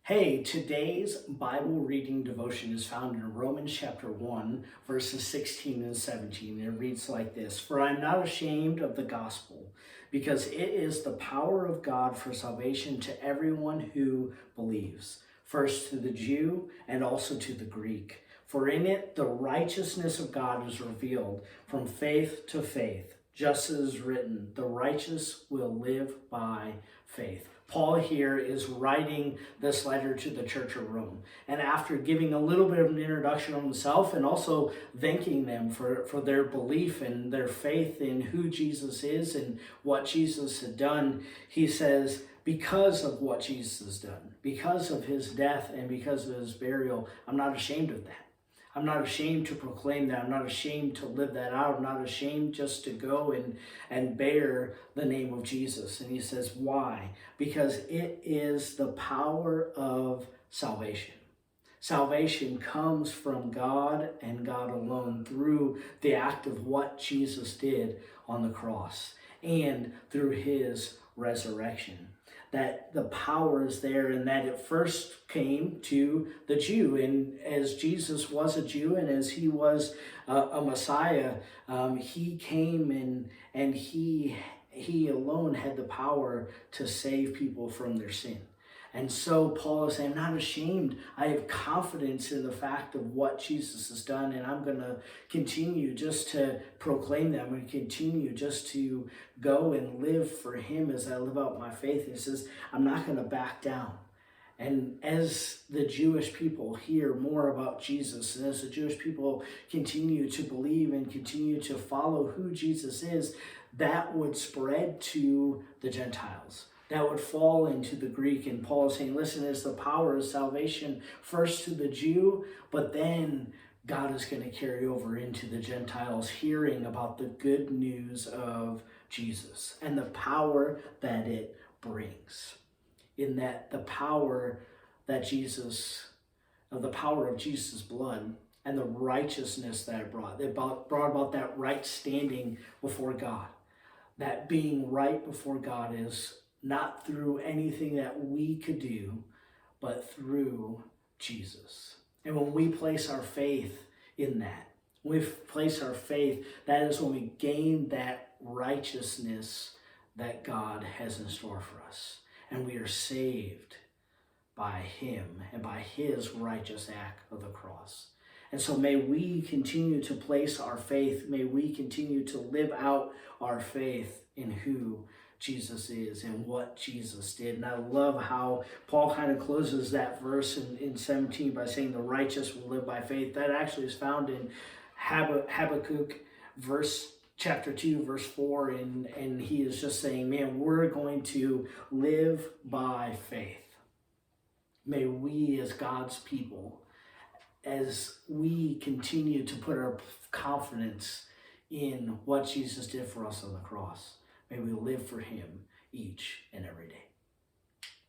Hey, today's Bible reading devotion is found in Romans chapter 1, verses 16 and 17. And it reads like this: For I am not ashamed of the gospel, because it is the power of God for salvation to everyone who believes, first to the Jew and also to the Greek. For in it the righteousness of God is revealed from faith to faith, just as is written, the righteous will live by faith. Paul here is writing this letter to the church of Rome. And after giving a little bit of an introduction on himself and also thanking them for their belief and their faith in who Jesus is and what Jesus had done, he says, because of what Jesus has done, because of his death and because of his burial, I'm not ashamed of that. I'm not ashamed to proclaim that. I'm not ashamed to live that out. I'm not ashamed just to go and bear the name of Jesus. And he says, why? Because it is the power of salvation. Salvation comes from God and God alone through the act of what Jesus did on the cross and through his resurrection. That the power is there, and that it first came to the Jew. And as Jesus was a Jew and as he was a Messiah, he came and he alone had the power to save people from their sin. And so Paul is saying, I'm not ashamed. I have confidence in the fact of what Jesus has done, and I'm going to continue just to proclaim that. I'm going to continue just to go and live for him as I live out my faith. And he says, I'm not going to back down. And as the Jewish people hear more about Jesus, and as the Jewish people continue to believe and continue to follow who Jesus is, that would spread to the Gentiles. That would fall into the Greek. And Paul is saying, listen, it's the power of salvation first to the Jew, but then God is going to carry over into the Gentiles hearing about the good news of Jesus and the power that it brings. In that the power that the power of Jesus' blood and the righteousness that it brought about that right standing before God. That being right before God is not through anything that we could do, but through Jesus. And when we place our faith in that, when we place our faith, that is when we gain that righteousness that God has in store for us. And we are saved by him and by his righteous act of the cross. And so may we continue to place our faith, may we continue to live out our faith in who Jesus is and what Jesus did. And I love how Paul kind of closes that verse in 17 by saying the righteous will live by faith. That actually is found in Habakkuk chapter 2, verse 4. And he is just saying, man, we're going to live by faith. May we as God's people, as we continue to put our confidence in what Jesus did for us on the cross, may we live for him each and every day.